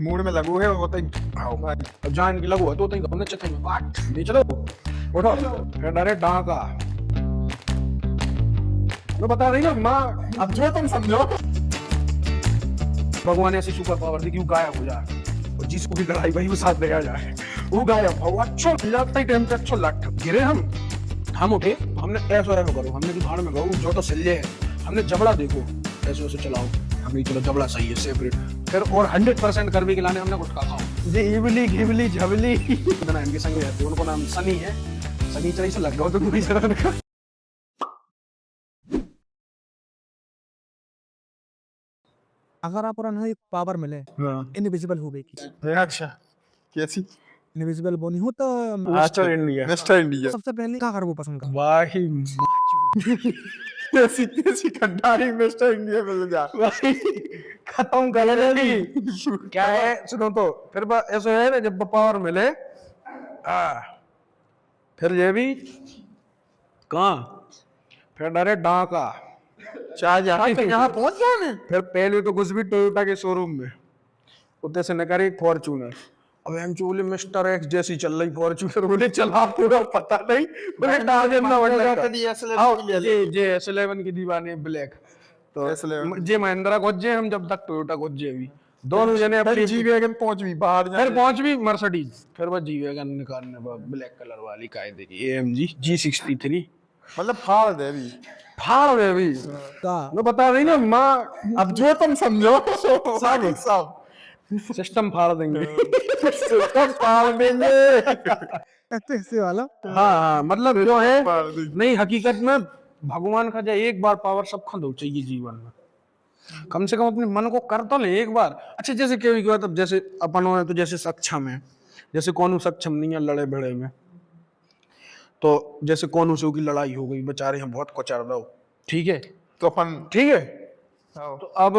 Mood में लगू है वो तो आओ भाई अब जान की लगू है तो हमने चक्कर में बाट नहीं चलो उठो फिर डायरेक्ट डाका मैं बता रही हूँ माँ अब जो तुम समझो भगवान ऐसी सुपर पावर दी कि वो गायब हो जाए और जिसको भी लड़ाई भाई वो साथ ले आ जाए वो गायब हो अच्छा लगता ही टाइम पे अच्छा लट गिरे हम उठे हमने ऐसा करो हमने भाड़ में गो जो तो सल्ले है हमने जबड़ा देखो ऐसे वैसे चलाओ हमने चलो जबड़ा सही है सेपरेट फिर और 100% कर्मी के लाने हमने कुछ कहा जी इबली घिबली झबली इतना इनके संग रहते उनको नाम सनी है सनी चली से लग गया तो कोई जरा का अगर आप और एक पावर मिले इनविजिबल हो गई की अच्छा कैसी इनविजिबल बोनी हो तो मिस्टर इंडिया सबसे पहले क्या करबो पसंद कर वाही कैसी कैसी खंडारी मिस्टर इंडिया मिल जा वाही खत्म कर लेगी क्या है सुनो तो फिर ऐसा है ना जब पावर मिले फिर ये भी कहाँ फिर डायरेक्ट डाका चाहे यहाँ पहुंच जाने फिर पहले तो कुछ भी टोयोटा के शोरूम में उतने से नकारी फॉर्च्यूनर अब हम चूले मिस्टर एक्स जैसी चल रही फॉर्च्यूनर बोले चला पूरा पता नहीं बोले टारगेट ना बढ़ जे S11 की दीवानी ब्लैक तो जे महिंद्रा गोजे हम जब तक टोयोटा गोजे भी दोनों जने अपनी जी वैगन पहुंच भी बाहर फिर पहुंच भी मर्सिडीज फिर वो जी वैगन निकालने ब्लैक कलर वाली कायदे की AMG G63 मतलब फाड़ दे भी मैं बता रही ना माँ अब जो तुम समझो सब सिस्टम फाड़ देंगे सिस्टम फाड़ देंगे ऐसे वाला हाँ मतलब जो है नहीं हकीकत में भगवान का जो एक बार पावर सब खो चाहिए जीवन में कम से कम अपने मन को कर तो ले एक बार अच्छा जैसे क्यों क्या तब जैसे अपन हो तो जैसे सक्षम है जैसे कौन सक्षम नहीं है लड़े भिड़े में तो जैसे कौन से की लड़ाई हो गई बेचारे हम बहुत कुचल दो ठीक है तो अपन ठीक है तो अब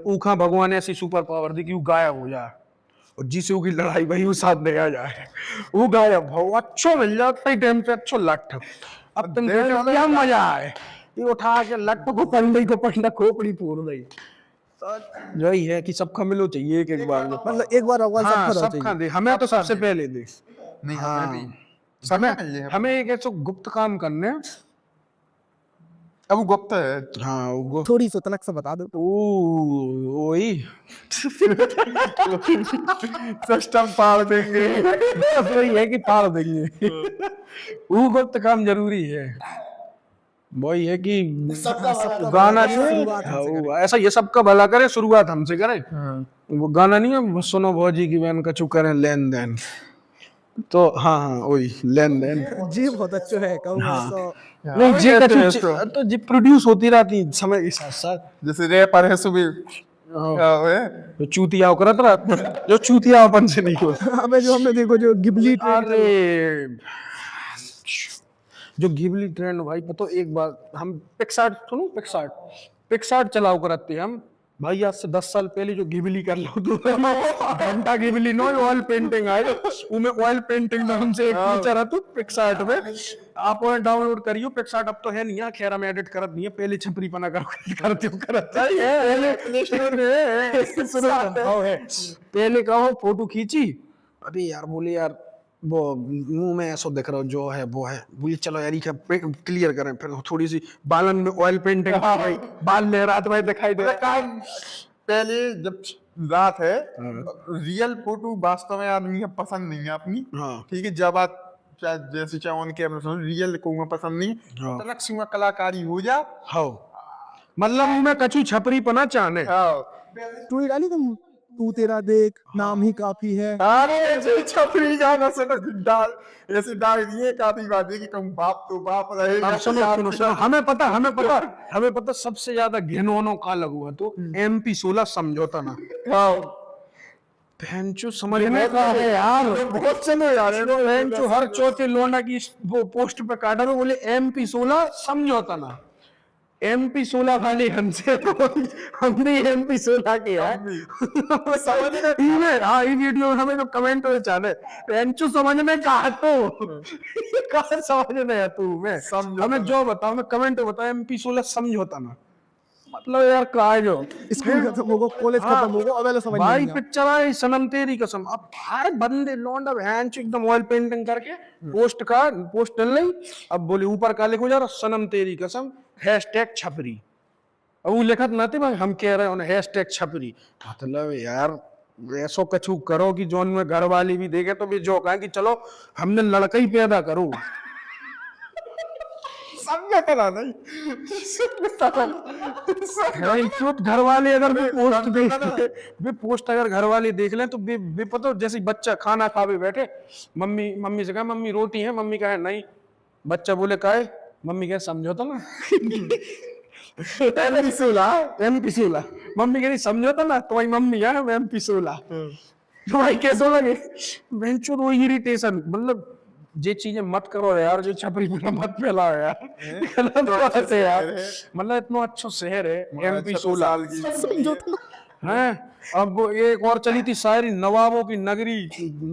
ऊखा भगवान ऐसी सुपर पावर दी कि वो गायब हो जाए और जिसे की लड़ाई भाई वो साथ ले आ जाए वो गायब हो अच्छा मिल जाता है टाइम पे अच्छा लट अब तुम क्या मजा आए ये उठा के लट को पंडा खोपड़ी फोड़ दई जो ही है कि सबका मिलो चाहिए एक बार में मतलब एक बार अव्वल हाँ, सबका सबका दे हमें तो सबसे पहले दे नहीं हाँ, हमें एक ऐसा गुप्त काम करने अब वो गुप्त है हाँ वो थोड़ी सी तलक से बता दो वही सिस्टम पार देंगे वही है कि पार देंगे वो गुप्त काम जरूरी है वही है कि गाना ऐसा ये सबका भला करे शुरुआत हमसे करे वो गाना नहीं है सुनो भौजी की बहन कछु करें लेन देन तो हाँ वही लेन देन जी बहुत अच्छा है हाँ नहीं जी तो जी प्रोड्यूस होती रहती समय के साथ साथ जैसे रैपर है सुबह जो चूतिया करा था जो चूतिया अपन से नहीं हो हमें जो हमने देखो जो गिबली अरे जो गिबली ट्रेंड भाई पता एक बार हम पिक्सार्ट चलाओ करते हम भाई आज से 10 साल पहले जो गिबली कर लो तो घंटा गिबली नो ऑयल पेंटिंग आए उसमें ऑयल पेंटिंग नाम से एक फीचर है तो पिक्सार्ट में आप डाउनलोड करियो पिक्सार्ट अब तो है नहीं है खैर मैं एडिट करत नहीं है पहले छपरी पना करते हो करत पहले कहो फोटो खींची अरे यार बोले यार वो मुंह में ऐसा दिख रहा जो है वो है बोले चलो यार ये क्लियर करें फिर थोड़ी सी बालन में ऑयल पेंटिंग बाल लहरात भाई दिखाई दे पहले जब रात है रियल फोटो वास्तव में आदमी को पसंद नहीं है अपनी ठीक है जब आप जैसे चाहे उनके रियल को पसंद नहीं तलक सीमा कलाकारी हो जा मतलब मैं कछु छपरी पना चाहने तू डाली तुम तू तेरा देख नाम ही काफी है अरे ऐसे छपरी गाना से डाल ऐसे डाल दिए काफी बात है कि तुम बाप तो बाप रहे सुनो हमें पता सबसे ज्यादा घिनौनों का लगुआ तो MP16 समझौता ना भैंचो समझ में है यार बहुत चलो यार भैंचो हर चौथे लोंडा की वो पोस्ट पे काटा तो बोले MP16 समझौता ना MP16 वाले हमसे हमने MP16 किया हाँ ये वीडियो हमें तो कमेंट में चाहे पेंचू समझ में कहा तो कहा समझ में है तू मैं हमें जो बताओ मैं कमेंट में बताओ MP16 समझौता ना मतलब यार का है जो स्कूल खत्म होगा, कॉलेज हाँ। खत्म होगा, अब ऐसा समझ भाई नहीं आएगा। पिक्चर आई सनम तेरी कसम, अब हर बंदे लौंडा हैंड एकदम ऑयल पेंटिंग करके पोस्ट नहीं, अब बोले ऊपर का लिखो जा सनम तेरी कसम हैशटैग छपरी, अब वो लिखत ना थे भाई हम कह रहे हैं हैशटैग छपरी, मतलब यार ऐसो कछु करो कि जोन में घर वाली भी देखे तो भी जो कहे कि चलो हमने लड़का ही पैदा करो। समझा ना नहीं, भाई चुप, घर वाले अगर भी पोस्ट देख भी पोस्ट अगर घर वाले देख लें तो भी पता जैसे बच्चा खाना खावे बैठे, मम्मी मम्मी से कहा मम्मी रोटी है, मम्मी कहे नहीं, बच्चा बोले काहे, मम्मी कहे समझो तो ना एमपी सोला, मम्मी कह रही समझो तो ना, तुम्हारी मम्मी है एमपी सोला, तो भाई कैसे लगे बेंचो वो इरिटेशन, मतलब ये चीजें मत करो यार, जो छपरी पूरा मत फैलाओ यार, गलत बात है यार, मतलब इतना अच्छा शहर है एमपी सोला, समझो तो ना। हैं। अब वो एक और चली थी शायरी, नवाबों की नगरी,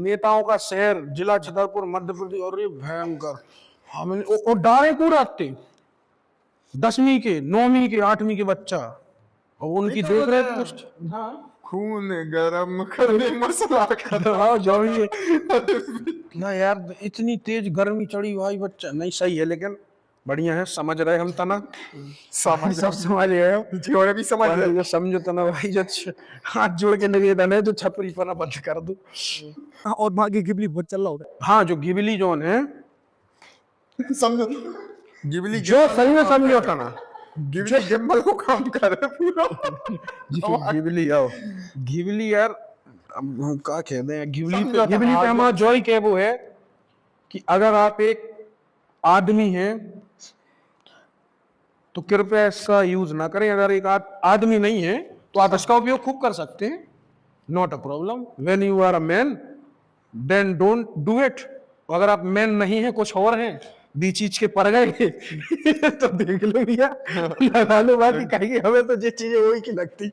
नेताओं का शहर, जिला छतरपुर मध्य प्रदेश, और ये भयंकर, हमने वो डाले पूरा थे 10वीं के 9वीं के 8वीं के बच्चा, और उनकी देख रहे पोस्ट, हाँ खून गरम करने मसला कर हाँ जाओ ना यार, इतनी तेज गर्मी चढ़ी भाई, बच्चा नहीं सही है, लेकिन बढ़िया है, समझ रहे हम तना, समझ सब समझ रहे हो, जोड़े भी समझ पर जो समझो तना भाई, जो हाथ जोड़ के निवेदन है जो छपरी पना बंद कर दो। हाँ, और वहाँ की घिबली बहुत चल रहा होगा। हाँ जो गिबली जोन है, समझो गिबली जो सही में समझो तना, गिबली गिम्बल को काम कर रहे पूरा। गिबली आओ, गिबली यार, अब हम क्या कहते हैं गिबली समझो पे, तो, गिबली पे हमारा जॉय क्या वो है कि अगर आप एक आदमी हैं तो कृपया इसका यूज ना करें, अगर एक आदमी नहीं है तो आप इसका उपयोग खूब कर सकते हैं, not a problem, when you are a man then don't do it, अगर आप मैन नहीं है कुछ और हैं बी चीज के पड़ गए तो देख लो भैया, लगा लो, बाकी कहेंगे हमें तो ये चीजें वही की लगती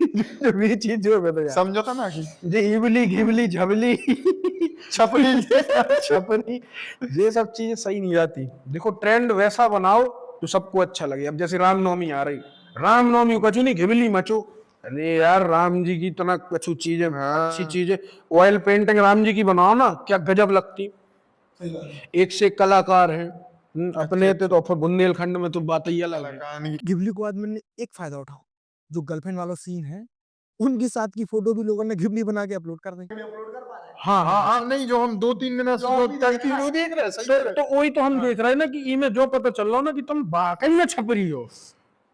जो भी चीज जो हमें तो यार समझो था ना कि जे इबली घिबली झबली छपरी छपरी, ये सब चीजें सही नहीं आती, देखो ट्रेंड वैसा बनाओ जो सबको अच्छा लगे, अब जैसे रामनवमी आ रही, रामनवमी को कछु नहीं घिबली मचो, अरे यार राम जी की इतना कछु चीजें, अच्छी चीजें, ऑयल पेंटिंग राम जी की बनाओ ना, क्या गजब लगती, एक से एक कलाकार हैं, अपने थे तो फिर बुंदेलखंड में तो बात ही अलग है। घिबली को आदमी ने एक फायदा उठाओ, जो गर्लफ्रेंड वाला सीन है उनके साथ की फोटो भी लोगों ने घिबली बना के अपलोड कर दी। हाँ हाँ हाँ नहीं जो हम 2-3 दिन से वो देख रहे हैं सही है। तो वही तो हम देख रहे हैं ना कि इमें जो पता चल रहा हो ना कि तुम वाकई में छपरी हो,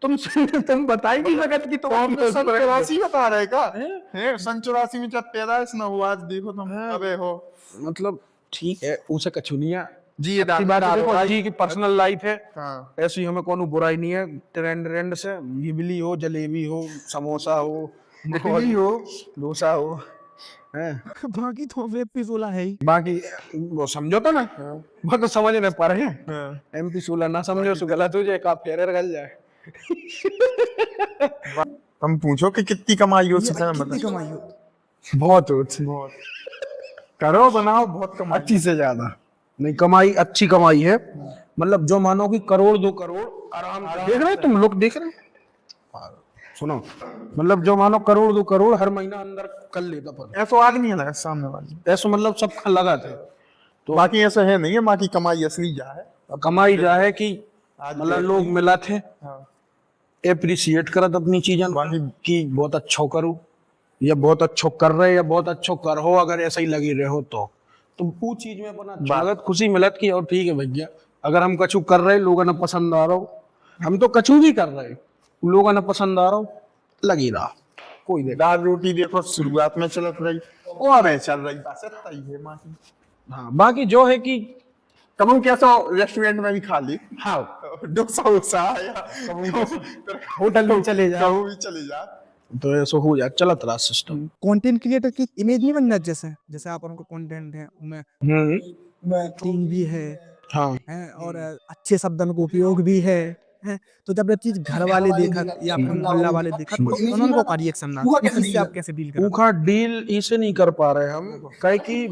तुम बताई नहीं लगत कि तुम कौन अपने सन सर पे- 84 बता रहे का हैं? है, सन 84 में जब पैदाइश ना हुआ, आज देखो तुम अबे हो मतलब ठीक है, उसे कछुनिया जी, ये अच्छी बात है, देखो दादा जी की पर्सनल लाइफ है, हाँ ऐसी हमें कोनो बुराई नहीं है, ट्रेंड से गिबली हो, जलेबी हो, समोसा हो, नकली हो डोसा हो, हैं, बाकी तो एमपी सोला है ही। बाकी वो समझो तो ना, वो तो समझ नहीं पा रहे हैं, हाँ। एमपी 16 ना समझो सो गलत हो जाए, का फेरे गल जाए, तुम पूछो कि कितनी कमाई हो सकता है, कितनी मतलब कमाई हो? बहुत होती, बहुत करो बनाओ बहुत कमाई। अच्छी से ज्यादा नहीं, कमाई अच्छी कमाई है, मतलब जो मानो कि करोड़ 2 करोड़ आराम से, देख रहे हो तुम लोग देख रहे हो, सुनो, मतलब जो मानो करोड़ 2 करोड़ हर महीना अंदर कर लेता, पर ऐसा आदमी है लगा सामने वाली, ऐसा मतलब सबका लगा थे, तो बाकी ऐसा है नहीं है, बाकी कमाई असली जा है। कमाई जाए कि मतलब लोग मिला थे हाँ। एप्रिसिएट करत अपनी चीजन बाकी कि बहुत अच्छा करूं, या बहुत अच्छा कर रहे, या बहुत अच्छा कर हो, अगर ऐसा ही लगी रहे हो तो वो चीज में अपना लागत खुशी मिलत की, और ठीक है भैया, अगर हम कछु कर रहे लोगों ने पसंद आ रहा हो, हम तो कछु भी कर रहे लोगों ने पसंद आ रहा हो, लगी रहा, कोई देख, दाल रोटी देखो शुरुआत में चलत रही और है चल रही बस इतना ही है बाकी। हाँ बाकी जो है कि कम कैसा रेस्टोरेंट में भी खा ली, हाँ डोसा वोसा या होटल में चले जाओ, कहूँ भी चले जा, तो ऐसा हो जाए, चलत रहा सिस्टम। कंटेंट क्रिएटर की इमेज नहीं बनना, जैसे जैसे आप उनको कंटेंट है उनमें टीम भी हाँ है और अच्छे शब्दों का उपयोग भी है, तो जब ये चीज घर वाले देखा या फिर मोहल्ला वाले देखा तो उन्होंने का रिएक्शन ना, इससे आप कैसे डील करें? ऊखा डील इसे नहीं कर पा रहे हम, काहे कि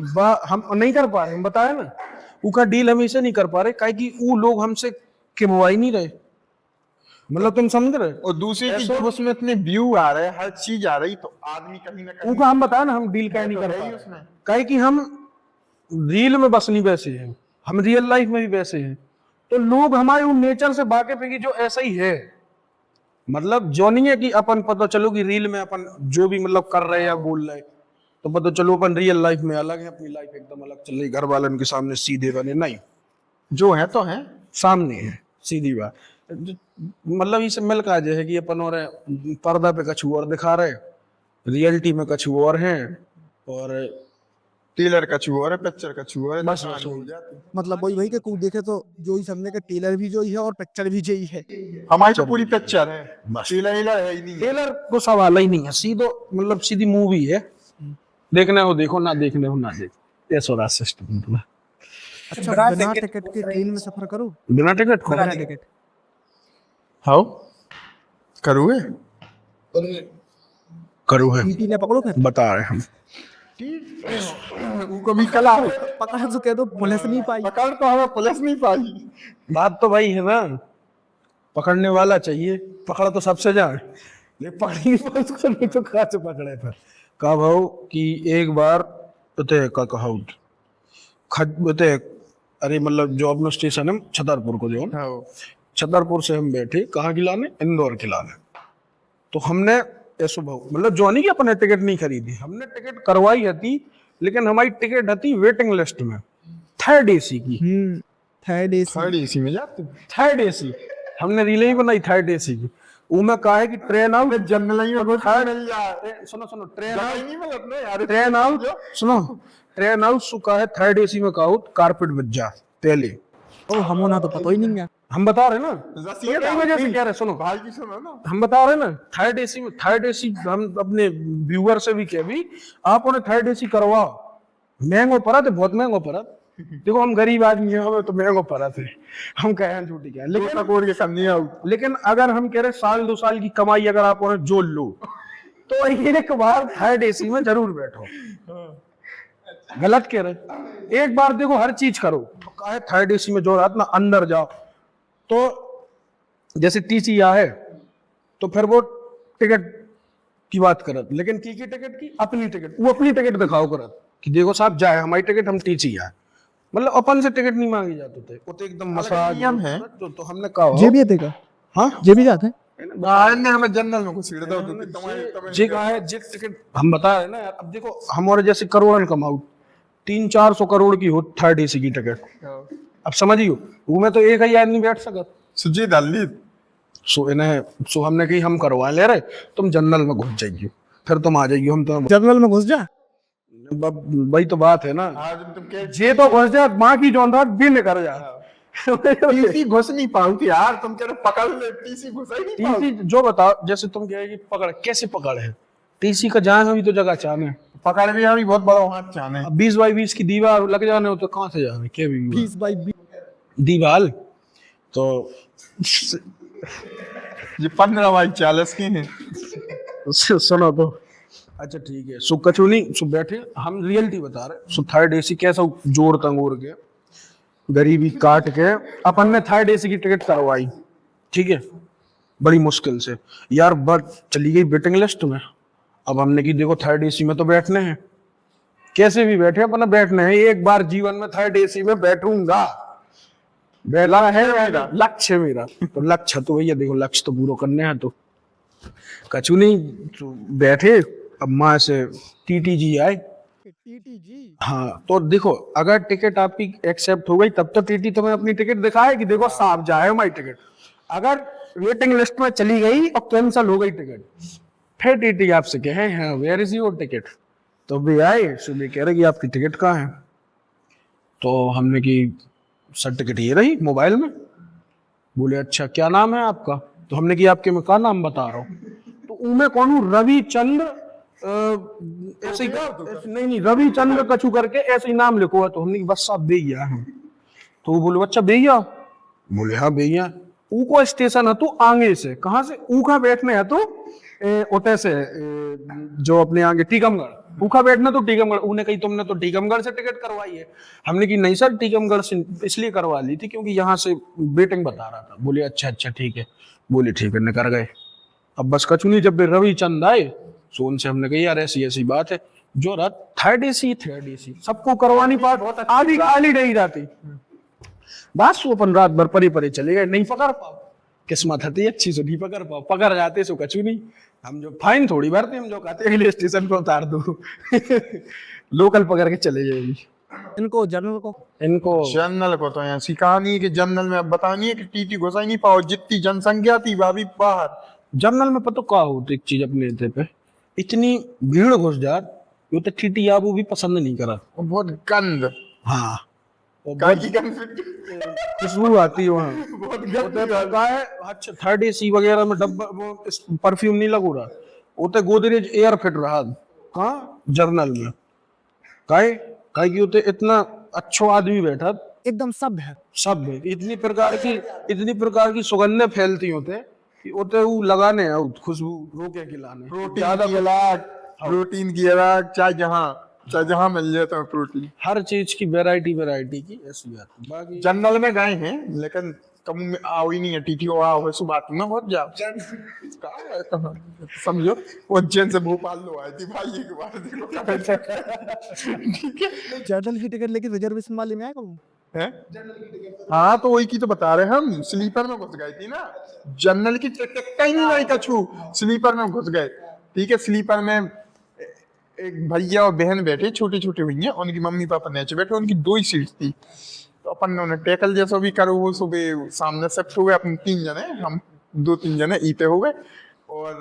हम नहीं कर पा रहे, हम बताया ना, ऊखा डील हम इसे नहीं कर पा रहे, काहे कि वो लोग हमसे किमवाई नहीं रहे, मतलब तुम समझ रहे और दूसरी की जब उसमें इतने व्यू आ रहे हैं, हर चीज आ रही, तो आदमी कहीं ना कहीं उनका हम बताया ना, हम डील कहीं नहीं कर है पा ही रहे। उसमें। कहे कि हम रील में बस नहीं वैसे हैं, हम रियल लाइफ में भी वैसे हैं। तो लोग हमारे उन नेचर से वाकिफ है कि जो ऐसा ही है। मतलब जो नहीं है कि अपन पता चलो कि रील में अपन जो भी मतलब कर रहे हैं या बोल रहे हैं, तो पता चलो अपन रियल लाइफ में अलग है, अपनी लाइफ एकदम अलग चल रही, घर वालों के सामने सीधे बने, नहीं, जो है तो है। सामने है, सीधी बात। मतलब इसे मिल का है कि अपन और पर्दा पे कछु और दिखा रहे, रियलिटी में कछु और हैं, और टेलर का छुआ और है, पिक्चर का छुआ है, बस कहानी वही। हो जाती। मतलब वही के को देखे तो जो ही समझे कि टेलर भी जो ही है और पिक्चर भी जो ही है। हमारी तो पूरी पिक्चर है, टेलर है ही नहीं। टेलर को सवाल ही नहीं है, सीधो मतलब सीधी मूवी है, देखने हो देखो, ना देखने हो ना देखो, ऐसा रहा सिस्टम मतलब। अच्छा, बिना टिकट के ट्रेन में सफर करो? बिना टिकट को बिना टिकट हाउ करोगे? करो है, टीटी ने पकड़ो फिर? बता रहे हम। उनको भी कला है, पकड़ तो कह दो, पुलिस नहीं पाई। पकड़ तो हमें पुलिस नहीं पाई। बात तो भाई है ना, पकड़ने वाला चाहिए, पकड़ तो सबसे जाए, लेकिन पकड़ेंगे पुलिस को नहीं तो कहाँ से पकड़े फिर। कहा भाव कि एक बार उते का कहा उते, अरे मतलब जो अपना स्टेशन है छतरपुर को, जो है, हाँ, छतरपुर से हम बैठे कहाँ खिलाने, इंदौर खिलाने। तो हमने ऐसो भाव मतलब जो नहीं कि अपने टिकट नहीं खरीदी, हमने टिकट करवाई थी, लेकिन हमारी टिकट थी वेटिंग लिस्ट में, थर्ड एसी की। Third AC. थर्ड एसी में जाते। थर्ड एसी हमने रील ही बनाई थर्ड एसी की। वो में कहा है कि ट्रेन आउट, जनरल ही में थर्ड, मिल जाए। सुनो सुनो, ट्रेन जगह आउट, ही नहीं मिलत ना यार। ट्रेन आउट, सुनो, ट्रेन आउट सुखा है थर्ड एसी में, कहा कारपेट बज जा पहले। ओ हम होना तो पता ही नहीं है। हम बता रहे ना, रसीद एक वजह से कह रहे, सुनो भाई की सुनो ना। हम बता रहे ना, थर्ड एसी में, थर्ड एसी हम अपने व्यूअर से भी कह भी, आप उन्हें थर्ड एसी करवाओ, महंगो पड़ा थे, बहुत महंगो पड़ा। देखो हम गरीब आदमी हैं, हमें तो महंगो पड़ा थे, हम कह रहे हैं झूठी क्या, लेकिन कोड के करनी है। लेकिन अगर हम कह रहे साल 2 साल की कमाई अगर आप उन्हें जोड़ लो, तो एक बार थर्ड एसी में जरूर बैठो। गलत कह रहे, एक बार देखो हर चीज करो, तो कहा थर्ड एसी में जो रात ना अंदर जाओ, तो जैसे टीसी है, तो फिर वो टिकट की बात करत, लेकिन की टिकट की, अपनी टिकट, वो अपनी टिकट दिखाओ करत कि देखो साहब जाए हमारी टिकट, हम टीसी है, मतलब अपन से टिकट नहीं मांगी जाते थे, वो तो एकदम मसाज नियम है। तो हमने कहा जे भी देगा, हाँ जे भी जाते हैं। ने हमें जनरल में घुस दो जी कहा है जी टिकट, हम बता रहे ना यार, अब देखो हमारे जैसे करोड़न कमाऊ, 300-400 करोड़ की हो थर्ड एसी की टिकट, अब समझियो वो में तो एक ही आदमी बैठ सकत। सुजी डाली। सो इन्हें, सो हमने कही हम करवा ले रहे, तुम जनरल में घुस जाइए, फिर तुम आ जाइए, हम तो जनरल में घुस जा। वही तो बात है ना, आज तुम कह जे तो घुस जा, माँ की जौन था भी निकल जा। टीसी घुस नहीं पाऊंगी यार, तुम कह रहे पकड़ ले, टीसी घुस ही नहीं टीसी जो बताओ, जैसे तुम कह रहे कि पकड़, कैसे पकड़ है, टीसी का जान भी तो जगह चाहने, पकड़ भी अभी बहुत बड़ा हाथ चाहने। अब 20 बाई 20 की दीवार लग जाने हो तो कहाँ से जाने, क्या भी 20 बाई 20। दीवार तो ये 15 बाई 40 की है। सुनो तो, अच्छा ठीक है, सो कछु नहीं, सो बैठे हम रियलिटी बता रहे, सो थर्ड एसी कैसा जोड़ तंगोर के गरीबी काट के अपन ने थर्ड एसी की टिकट करवाई, ठीक है, बड़ी मुश्किल से यार, बट चली गई वेटिंग लिस्ट में। अब हमने की देखो थर्ड एसी में तो बैठने हैं, कैसे भी बैठे अपना बैठने हैं, एक बार जीवन में थर्ड एसी में बैठूंगा, बैठा है मेरा लक्ष्य, मेरा तो लक्ष्य तो भैया देखो, लक्ष्य तो पूरा करने हैं, तो कछु नहीं, तो बैठे। अब माँ से टीटीजी आए, टीटीजी। हाँ तो देखो अगर टिकट आपकी एक्सेप्ट हो गई तब तो टीटी तुम्हें अपनी टिकट दिखाए कि देखो साहब जाए हमारी टिकट, अगर वेटिंग लिस्ट में चली गई और कैंसिल हो गई टिकट, फिर टीटी आपसे कहे हाँ वेयर इज योर टिकट, तो भी आए सुबह कह रहे कि आपकी टिकट कहाँ है, तो हमने की सर टिकट ये रही मोबाइल में, बोले अच्छा क्या नाम है आपका, तो हमने की आपके मैं क्या नाम बता रहा हूँ, तो उनमें कौन हूँ रविचंद्र, ऐसे ही नहीं रविचंद्र कछु करके ऐसे ही नाम लिखो है, तो हमने बस साहब भैया हम, तो वो बोले अच्छा भैया, बोले हाँ भैया, ऊ को स्टेशन है तो आगे से, कहाँ से ऊखा बैठने है तो उते से जो अपने आगे टीकमगढ़, ऊखा बैठना तो टीकमगढ़, उन्हें कही तुमने तो टीकमगढ़ से टिकट करवाई है, हमने की नहीं सर टीकमगढ़ से इसलिए करवा ली थी क्योंकि यहाँ से वेटिंग बता रहा था, बोले अच्छा अच्छा ठीक है, बोले ठीक है, निकर गए। अब बस कछु नहीं, जब रविचंद आए तो उनसे हमने कही यार ऐसी ऐसी बात है, जो रात थर्ड एसी सबको करवानी पार्ट आधी खाली नहीं जाती, बस वो अपन रात भर परे परे चले गए, नहीं पकड़ पाओ, किस्मत हती अच्छी से नहीं पकड़ पाओ, पकड़ जाते सो कछु नहीं, हम जो फाइन थोड़ी भरते, हम जो कहते अगले स्टेशन पे उतार दो लोकल पकड़ के चले जाएगी। इनको जनरल को जनरल को तो ऐसी कहानी है कि जनरल में अब बतानी है कि टीटी घुसा ही नहीं पाओ, जितनी जनसंख्या थी वह भी बाहर। जनरल में पता क्या होती एक चीज अपने थे पे, इतनी भीड़ घुस जात, वो तो टीटी आबू भी पसंद नहीं करा। वो बहुत गंद, हाँ काय की गंद खुशबू आती है वहाँ, अच्छा थर्ड एसी वगैरह में डब्बा वो परफ्यूम नहीं लगू रहा, उते गोदरेज एयर फिट रहा कहाँ जर्नल में, काहे काहे की उते इतना अच्छो आदमी बैठा, एकदम सभ्य है। सब इतनी प्रकार की सुगंधें फैलती होते कि उते वो लगाने आउट खुशबू रोके खिलाने प्रोटीन की अलग, चाहे जहाँ मिल जाता है प्रोटीन, हर चीज की वैरायटी की ऐसी बात है। बाकी जनरल में गए हैं लेकिन कम में आओ ही नहीं है, टीटी आओ है सुबह तुम ना बहुत जाओ समझो, उज्जैन से भोपाल लो आई थी भाई एक बार, देखो ठीक है जनरल की टिकट लेके रिजर्वेशन वाले में आया करूँ हैं? हाँ तो वही की तो बता रहे हैं हम, स्लीपर में घुस गए थी ना, जनरल की टिकट ही नहीं कछू, स्लीपर में घुस गए। ठीक है, स्लीपर में एक भैया और बहन बैठे, छोटे छोटे भैया, उनकी मम्मी पापा नीचे बैठे, उनकी 2 ही सीट थी, तो अपन ने उन्हें टैकल जैसा भी करो, वो सुबह सामने शिफ्ट हो गए, अपन 3 जने, हम 2-3 जने ईते हो गए, और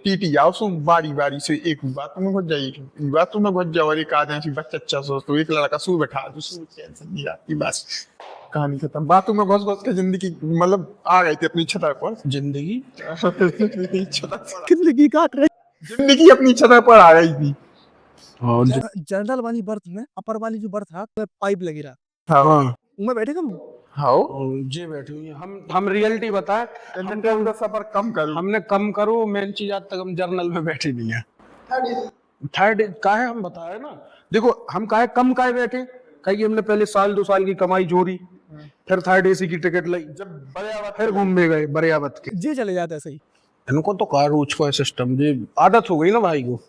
टीटी आओ सो बारी से एक बाथरूम में घुस जाइए, बाथरूम में घुस जाओ, और एक आदमी बच्चा अच्छा सो तो एक लड़का सू बैठा, तो सू टेंशन नहीं आती, बस कहानी खत्म। बाथरूम में घुस के जिंदगी मतलब आ गई थी अपनी छत पर, जिंदगी जिंदगी काट रहे। जिंदगी अपनी छत पर आ गई थी। जनरल वाली बर्थ में अपर वाली जो बर्थ था पाइप लगी रहा, हाँ उनमें बैठे हम हाँ जे बैठे हुए हैं। हम रियलिटी बताए, हम सफर कम करो, हमने कम करो, मेन चीज आज तक हम जर्नल में बैठे नहीं है। थर्ड काहे हम बताए ना, देखो हम काहे कम काहे बैठे, कहीं हमने पहले 1-2 साल की कमाई जोड़ी, फिर थर्ड एसी की टिकट लाई, जब बरियावत फिर घूमने गए बरियावत के, जे चले जाते ऐसे ही, इनको तो कार रोज को सिस्टम जी आदत हो गई ना भाई को,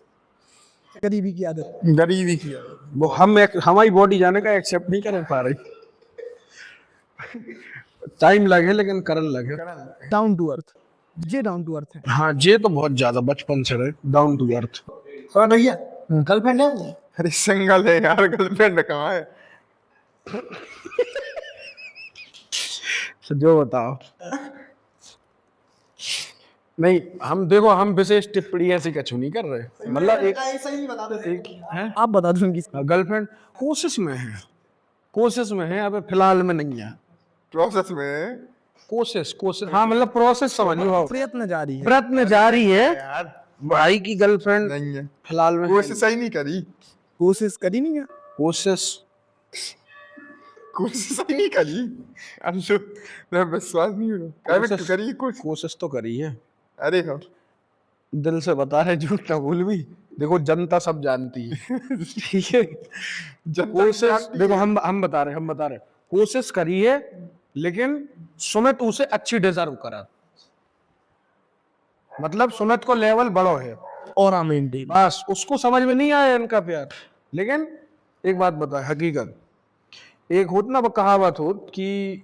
गरीबी की आदत, गरीबी की वो हमारी बॉडी जाने का एक्सेप्ट नहीं कर पा रही टाइम लगे लेकिन करन लगे। डाउन टू अर्थ, जे डाउन टू अर्थ है। हाँ जे तो बहुत ज्यादा बचपन से रहे डाउन टू अर्थ। कौन भैया गर्लफ्रेंड है? अरे सिंगल है यार, गर्लफ्रेंड कहाँ है? जो बताओ, नहीं हम देखो, हम विशेष टिप्पणी ऐसी कछु नहीं कर रहे, मतलब एक है आप बता दो उनकी गर्लफ्रेंड कोशिश में है, अबे फिलहाल में नहीं है, प्रोसेस में, कोशिश हाँ मतलब प्रोसेस समझो, प्रयत्न जारी है यार भाई की गर्लफ्रेंड नहीं है, फिलहाल में कोशिश सही नहीं करी, कोशिश करी नहीं है, कोशिश सही नहीं करी, अंशु मैं विश्वास नहीं हो रहा, करी कोशिश तो करी है, अरे हाँ दिल से बता रहे, झूठ ना बोल भी, देखो जनता सब जानती है ठीक है, कोशिश देखो हम बता रहे कोशिश करी है, लेकिन सुमित उसे अच्छी डिजर्व करा, मतलब सुमित को लेवल बड़ो है और मेंटेन, बस उसको समझ में नहीं आया इनका प्यार। लेकिन एक बात बता, हकीकत एक होत ना कहावत होत कि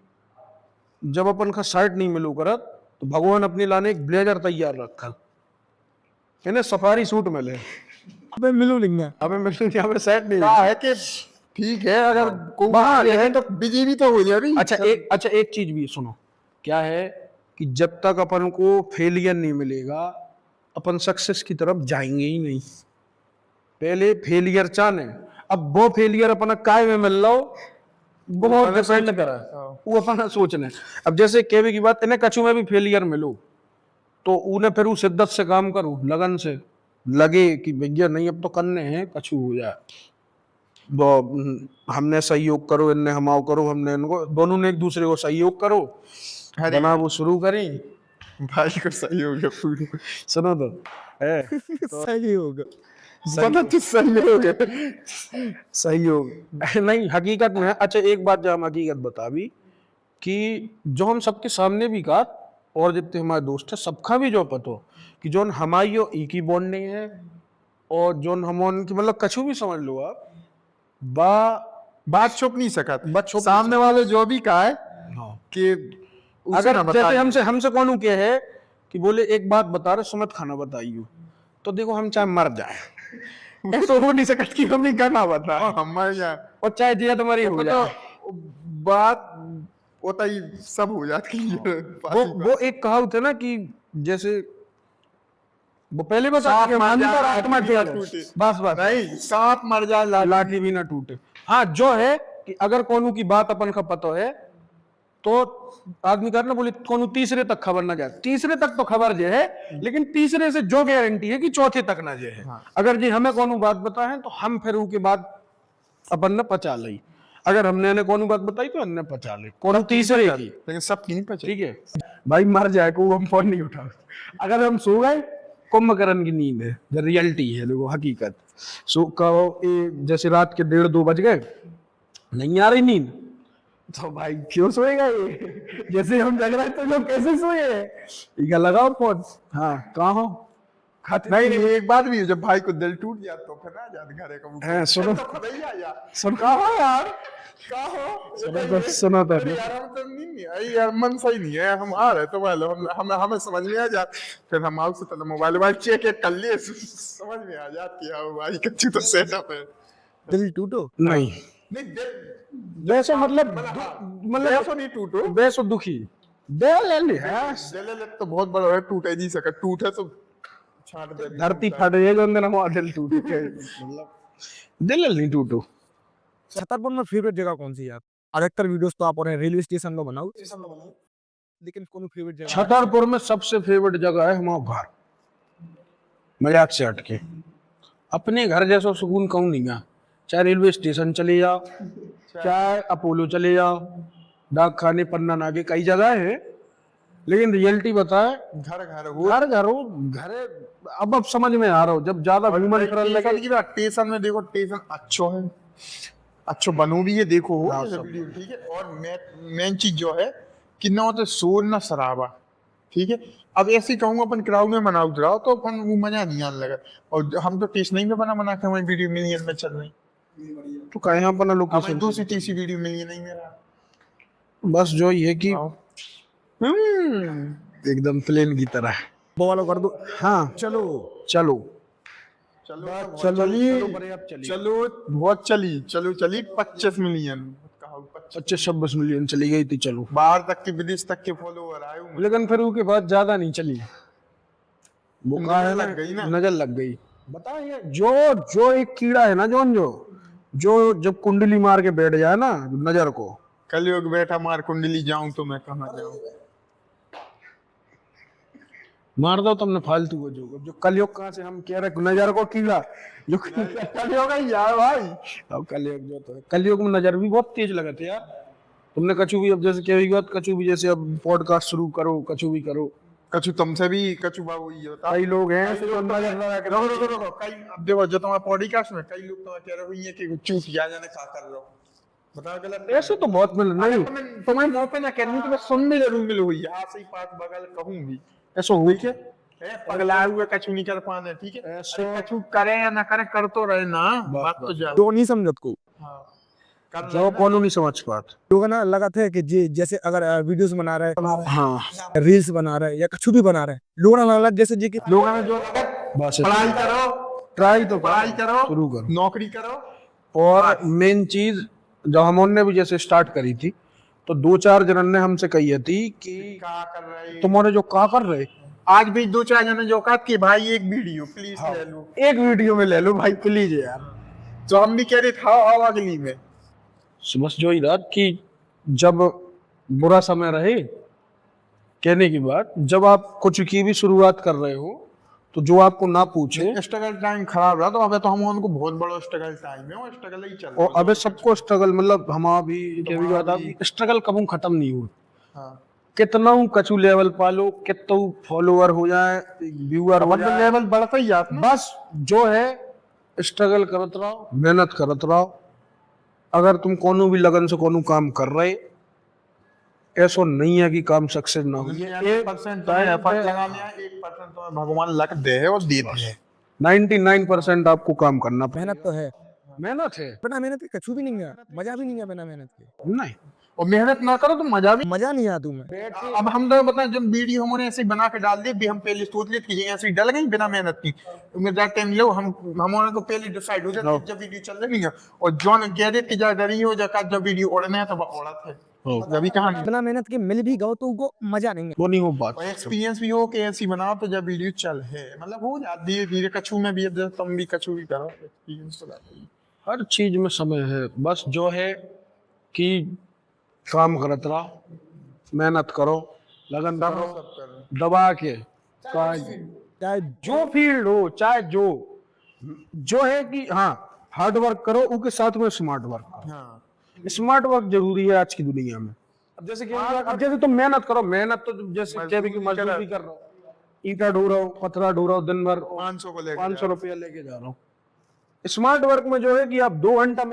जब अपन का शर्ट नहीं मिलू करत तो भगवान अपने लाने एक ब्लेजर तैयार रखा, इन्हें सफारी सूट मिले, अबे मिलू नहीं है, अबे मिलू यहाँ पे सेट नहीं क्या है कि ठीक है, अगर बाहर है तो बिजी भी तो हो जाए अभी। अच्छा एक चीज भी सुनो, क्या है कि जब तक अपन को फेलियर नहीं मिलेगा अपन सक्सेस की तरफ जाएंगे ही नहीं, पहले फेलियर चाहने, अब वो फेलियर अपना काय में मिल रहा हो वो बहुत डिपेंड करा, वो अपना सोचने। अब जैसे कहने की बात, इन्हें कछु में भी फेलियर मिलो तो उन्हें फिर शिद्दत से काम करो, लगन से लगे कि भैया नहीं अब तो करने हैं, कछु हो जाए वो हमने सहयोग करो, इनने हमाओ करो, हमने इनको, दोनों ने एक दूसरे को सहयोग करो, बना वो शुरू करी, भाई को सही हो गया पूरी, सुनो तो है सही होगा, सहयोग नहीं हकीकत में। अच्छा एक बात जो हम हकीकत बता भी कि जो हम सबके सामने भी कहा और जितने हमारे दोस्त है सबका भी जो पतो कि जोन हमारी यो ई की बॉन्डिंग है और जोन हम की मतलब कछु भी समझ लो आप बा बात छुप नहीं सका बात छुप नहीं सामने वाले जो भी कहा है हाँ। कि उसे अगर ना बता जैसे हमसे हमसे कौन क्या है कि बोले एक बात बता रहे सुमित खाना बताइयो तो देखो हम चाहे मर जाए ऐसा हो नहीं सकता कि हम नहीं गाना बता हमारे यहाँ और चाहे दिया तुम्हारी हो जाए तो बात होता ही सब हो जाती है वो एक कहावत है ना कि जैसे वो पहले बता सांप कि मर हम जाए, पर आत्मा लाठी भी ना टेढ़ है। टूटे। बस बस नहीं सांप मर जाए लाठी भी ना टूटे हाँ जो है कि अगर कोनो की बात अपन का पता है तो आदमी करना बोले कोनो तीसरे तक खबर ना जाए तीसरे तक तो खबर जे है लेकिन तीसरे से जो गारंटी है कि चौथे तक ना जे है अगर जी हमें कोनो बात बता है तो हम फिर उसके बाद अपन ने पचा ली अगर हमने ने कोनो बात बताई तो हमने पचा ली कोनो तीसरे की लेकिन सब की नहीं पचा ठीक है भाई मर जाए को हम फोन नहीं उठा अगर हम सो गए कुंभकर्ण की नींद है जो रियलिटी है देखो हकीकत सो कहो जैसे रात के 1:30-2 बज गए नहीं आ रही नींद तो भाई क्यों सोएगा ये जैसे हम जग रहे तो लोग कैसे सोए इका लगाओ फोन हाँ कहाँ हो खाते नहीं एक बात भी है जब भाई को दिल टूट जाता तो फिर ना जाते घरे का हैं सुनो तो खुद ही आ जा सुन कहाँ हो यार का हो सुनो तो अरे यार हम तो नहीं अरे यार मन सही नहीं है हम आ रहे तो वाले हम हमें समझ में आ जा फिर हम आउट से पहले मोबाइल चेक कर लिए समझ में आ जाती है भाई कच्ची तो सेटअप है दिल टूटो नहीं नहीं दिल वैसे मतलब ऐसा नहीं टूटो वैसे दुखी दिल ले हाँ दिल तो बहुत बड़ा है टूट ही नहीं सका टूटे तो छाट दे धरती फट गई तो अंदर हमारा दिल टूट गया मतलब दिल नहीं टूटो छतरपुर में फेवरेट जगह कौन सी है आप अधिकतर वीडियोस तो आप और रेलवे स्टेशन लो बनाओ लेकिन कौन फेवरेट जगह छतरपुर में सबसे फेवरेट जगह है हमारा घर मजाक से हटके अपने घर जैसा सुकून कहूँ नहीं है चाहे रेलवे स्टेशन चले जाओ चाहे अपोलो चले जाओ डाक खाने पन्ना नाके कई जगह है लेकिन रियलिटी बताए घर घर हो घर अब समझ में आ रहा हो जब ज्यादा ह्यूमन ट्रल लगा स्टेशन में देखो स्टेशन अच्छो है अच्छो बनो भी है देखो हाँ, सब। ठीक है और मेन चीज जो है कि ना होता शोर ना शराबा ठीक है अब ऐसे कहूँगा अपन क्राउड में मना उतराओ तो अपन वो मजा नहीं आने लगा और हम तो टेस्ट नहीं में बना के हमारी वीडियो मिलियन में चल रही तो कहीं अपना हमारी लोकेशन दूसरी तीसरी वीडियो मिलियन नहीं मेरा बस जो ये कि एकदम प्लेन की तरह वो वाला कर दो हाँ चलो चलो चलिए चलो बहुत चली 25 मिलियन 25-26 मिलियन चली गई थी चलो बाहर तक के विदेश तक के फॉलोअर आए हुए लेकिन फिर उसके बाद ज्यादा नहीं चली वो नजर कहा है लग गई ना। नजर लग गई बताइए जो जो एक कीड़ा है ना जो जब कुंडली मार के बैठ जाए ना नजर को कलयुग बैठा मार कुंडली जाऊं तो मैं कहाँ जाऊं मार दो तुमने फालतू को जो कलयुग कहाँ से हम कह रहे नजर को कीड़ा जो कलयुग है यार भाई अब कलयुग जो तो है कलयुग में नजर भी बहुत तेज लगा थे यार तुमने कछु भी अब जैसे कही बात कछु भी जैसे अब पॉडकास्ट शुरू करो कछु भी करो कछु तुमसे भी कछु बाबू ये होता कई लोग हैं ऐसे जो नजर लगा के रुको कई अब देखो जो तुम्हारा पॉडकास्ट में कई लोग तो कह रहे हो ये कि चूप या जाने का कर रहे हो बताओ गलत ऐसे तो बहुत मिल नहीं तुम्हें मुंह पे ना कहनी तो मैं सुन भी जरूर मिल हुई यहाँ से ही पास बगल कहूँ भी ऐसा हुई क्या पगला हुए कछु नहीं कर पाने ठीक है अरे कछु करे या ना करे कर तो रहे ना बात तो जा तो नहीं समझत को जो कौन नहीं समझ पाते लोग ना लगा थे कि जैसे अगर वीडियोस बना रहे हाँ रील्स बना रहे या कुछ भी बना रहे लोग ना लगा जैसे जी कि लोगों में जो बस पढ़ाई करो ट्राई तो पढ़ाई करो शुरू करो नौकरी करो और मेन चीज जब हमने भी जैसे स्टार्ट करी थी तो 2-4 जनन ने हमसे कही थी कि क्या कर रहे तुम्हारे जो का कर रहे आज भी 2-4 जने जो कहा कि भाई एक वीडियो प्लीज ले लो एक वीडियो में ले लो भाई प्लीज यार तो हम भी कह रहे था आओ अगली में बस जो ही बात कि जब बुरा समय रहे कहने की बात जब आप कुछ की भी शुरुआत कर रहे हो तो जो आपको ना पूछे स्ट्रगल टाइम खराब रहा तो अबे तो हम उनको बहुत बड़ा स्ट्रगल टाइम है और स्ट्रगल ही चल रहा और अबे सबको स्ट्रगल मतलब हमारा भी क्या भी बात आप स्ट्रगल कभी खत्म नहीं हुआ हाँ कितना कछु लेवल पालो कितना फॉलोअर हो जाए व्यूअर हो जाए लेवल बढ़ता ही जाता है बस जो है स्ट्रगल करत रहो मेहनत करत रहो अगर तुम कोनो भी लगन से कोनो काम कर रहे ऐसा नहीं है कि काम सक्सेस ना हो। 1% तो एफर्ट लगा लिया, 1% तो भगवान लक दे है और देते हैं। 99% आपको काम करना पड़ेगा। मेहनत तो है, मेहनत है बिना मेहनत के कछु भी नहीं है, मजा भी नहीं है बिना मेहनत के, नहीं। और मेहनत ना करो तो मजा भी। मजा नहीं आता तुम्हें। अब हम तो बताएं, जब वीडियो हमने ऐसे ही बना के डाल दी भी, हम पहले सोच लिए कि ये ऐसे ही डल गई बिना मेहनत की, तुम्हें ज़्यादा टाइम लो, हम हमारे को पहले डिसाइड हो जाता है जब वीडियो चल रही है। और जॉन कह देते कि ज्यादा नहीं हो जाता, जब वीडियो उड़ना है तो वो उड़ा थे, जब भी कहानी बिना मेहनत के मिल भी गओ तो वो मजा नहीं है। वो नहीं हो बात। और एक्सपीरियंस भी हो कि ऐसी बनाओ तो जब वीडियो चल है, मतलब हो जाती धीरे धीरे। कछू में भी, अब जब तुम भी कछू भी करो, एक्सपीरियंस तो लाते ही। हर चीज में समय है, बस जो है कि काम करत रहो, मेहनत करो, लगन करो, दबा के चाहे जो फील्ड हो, चाहे जो है कि हाँ हार्ड वर्क करो, उसके साथ में स्मार्ट वर्क करो। हाँ, स्मार्ट वर्क जरूरी है आज की दुनिया में। अब जैसे कि अब जैसे तुम मेहनत करो, मेहनत तो जैसे क्या भी कि मजदूरी कर रहा हो, ईटा ढो रहा हो, पत्थरा ढो रहा हो, दिन भर 500 को लेके 500 रुपया लेके जा रहा हूँ। स्मार्ट वर्क में जो है कि आप 2 घंटा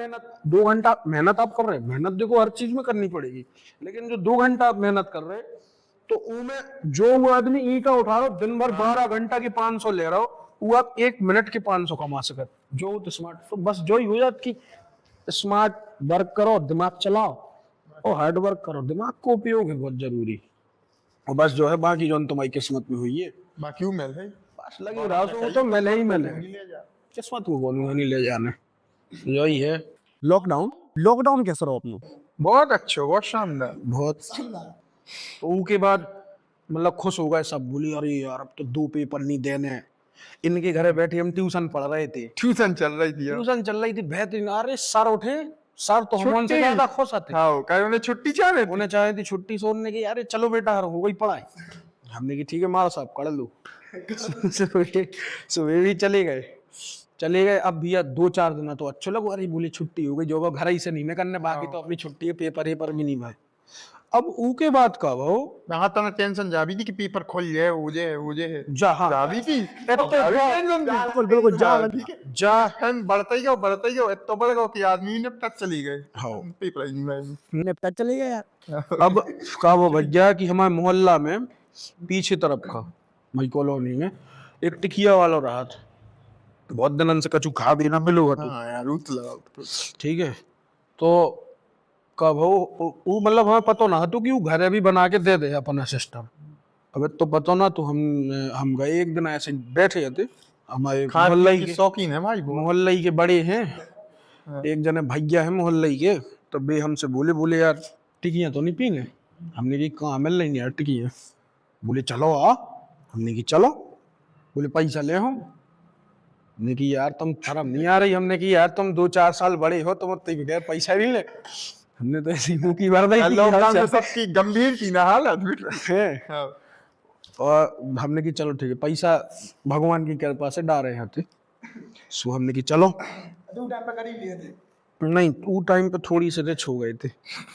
मेहनत आप कर रहे हैं। मेहनत देखो हर चीज में करनी पड़ेगी, लेकिन जो 2 घंटा आप मेहनत कर रहे हैं, तो उनमें जो वो आदमी ईटा उठा रहा हो दिन भर 12 घंटा की 500 ले रहा हो, वो आप 1 मिनट के 500 कमा सकते जो तो स्मार्ट। तो बस जो ही हो जात कि स्मार्ट वर्क करो, दिमाग चलाओ, और हार्ड वर्क करो, दिमाग को उपयोग है बहुत जरूरी। और बस जो है बाकी जो तुम्हारी किस्मत में हुई है, बाकी वो मिल है, बस लगी रहा वो तो मिले ही मिले, किस्मत को बोलूंगा नहीं ले जाने, यही है। लॉकडाउन कैसा रहा अपना? बहुत अच्छा, बहुत शानदार। बहुत। तो उसके बाद मतलब खुश हो गए सब, बोली अरे यार अब तो 2 पेपर नहीं देने हैं। इनके घरे बैठे हम ट्यूशन पढ़ रहे थे, ट्यूशन चल रही थी। ट्यूशन चल रही थी, बेहतरीन। अरे सर उठे, सर तो हम उनसे ज्यादा खुश थे। हाँ, कहीं उन्हें छुट्टी चाह रहे थे। उन्हें चाहे थी छुट्टी, सोने की अरे चलो बेटा हो गई पढ़ाई। हमने की ठीक है मारो साहब कर लो। सुबह भी चले गए। अब भैया 2-4 दिन तो अच्छे लगो, अरे बोले छुट्टी हो गई, जो वो घर ही से नहीं ना करने, बाकी तो अपनी छुट्टी है, पेपर भी नहीं भाई। अब ऊके बाद का वो हाँ, तो टेंशन जा भी थी कि पेपर खुल जाए, हो जाए जा हाँ जा भी थी। बिल्कुल जा बढ़ता ही गया, इतना बढ़ गया कि आदमी ने तक चली गए। हाँ पेपर ही नहीं भाई। निपटा चले गए यार। अब का वो भैया कि हमारे मोहल्ला में पीछे तरफ का भाई कॉलोनी में एक टिकिया वाला रहा था, बहुत दिन से कछु खा भी ना मिलो तो हाँ यार, रूत लगाओ। ठीक है। तो कब वो मतलब हमें पता ना तो कि वो घर भी बना के दे दे अपना सिस्टम। अब तो पता ना, तो हम गए एक दिन, ऐसे बैठे थे, हमारे मोहल्ला के शौकीन है भाई, मोहल्ला के बड़े हैं, एक जने भैया है मोहल्ला के, तो बे हमसे बोले यार टिकियाँ तो नहीं पीने। हमने की कहाँ मिल रही यार टिकियाँ, बोले चलो आ। हमने की चलो, बोले पैसा ले हम। हमने की यार तुम शर्म नहीं आ रही, हमने की यार तुम 2-4 साल बड़े हो, तुम इतने बगैर पैसा भी ले। हमने तो ऐसी मुंह की भर दी सबकी गंभीर थी ना हालत है। और हमने की चलो ठीक है, पैसा भगवान की कृपा से डाल रहे थे। सो हमने की चलो, नहीं वो टाइम पे थोड़ी से रिच हो गए थे,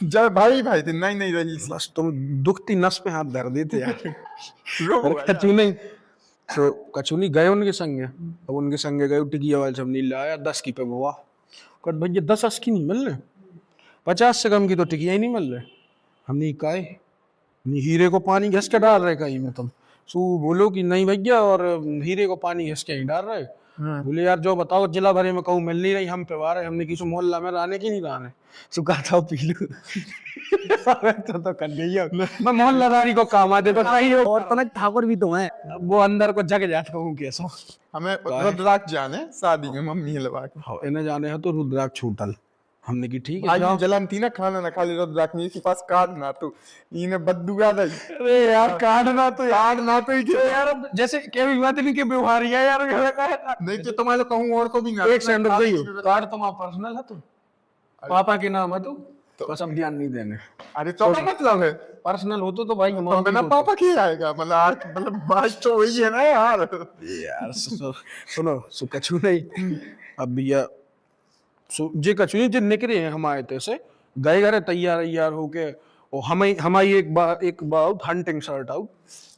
जब भाई थे, नहीं रही बस तुम दुखती नस पे हाथ धर देते यार। रो कचू नहीं तो कचू नहीं गए उनके संगे। अब उनके संगे गए, टिकिया वाले सब नहीं लाया, 10 की पे हुआ। कह भैया 10 की नहीं मिल रहे, 50 से कम की तो टिकिया ही नहीं मिल रहे। हमने कहा हीरे को पानी घस के डाल रहे कहीं में तुम। सो बोलो कि नहीं भैया, और हीरे को पानी घस के ही डाल रहे। बोले यार जो बताओ, जिला भरे में कहूँ मिल नहीं रही, हम पे वार है। हमने किसी मोहल्ला में रहने की नहीं रहने, सो कहा था पी लो। तो कर लिया मैं मोहल्लादारी को काम आते तो नहीं हो, और तनक ठाकुर भी तो है, वो अंदर को जग जाता हूँ कैसा। हमें रुद्राक्ष जाने शादी में मम्मी लगा के, इन्हें जाने है तो रुद्राक्ष छूटल। हमने की ठीक है भाई जाओ। जलन थी ना, खाना ना खा ले रुद्राक्ष में, इसके पास कार्ड ना तो इन्हें बद्दुगा दई। अरे यार कार्ड ना तो तो यार जैसे केवी बात नहीं के व्यवहार यार नहीं तो तुम्हारे कहूँ और को भी ना। एक सेकंड रुक जाइए, कार्ड तुम्हारा पर्सनल है तो पापा के नाम है तो कसम ध्यान नहीं देने। अरे तो क्या मतलब है, पर्सनल हो तो भाई तो बिना पापा की आएगा, मतलब बात तो वही है ना यार। सुनो सो कछु नहीं। अब भैया सो जे कछु नहीं, जे निकले हैं हमारे ते से गए घरे तैयार होके, और हमारी एक बार हंटिंग शर्ट आउट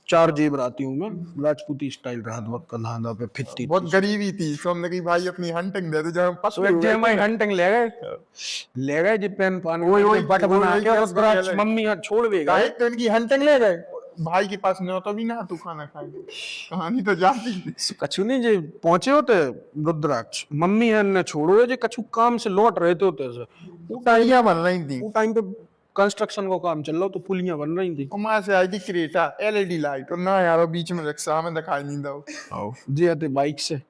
4 जेब रहती हूँ मैं, राजपूती स्टाइल रहा बहुत कंधा पे फिरती। बहुत गरीबी थी, तो हमने कही भाई अपनी हंटिंग दे दो, जब हम तो एक जे मैं हंटिंग ले गए जी पेन पान वही बट बना के और वही ब्रश मम्मी हाथ छोड़ भी गए। तो इनकी हंटिंग ले गए भाई के पास, नहीं तो भी ना तू खाना खाएंगे, कहानी तो जाती थी। कछु नहीं जी पहुंचे होते रुद्राक्ष, मम्मी है ने छोड़ो है जी, कछु काम से लौट रहे थे होते से। टाइयां बन रही थी, वो टाइम पे कंस्ट्रक्शन का काम चल रहा, तो पुलियां बन रही थी। वहां से आई थी क्रेटा एलईडी लाइट, और ना यार बीच में रिक्शा में दिखाई नहीं दो जी आते बाइक से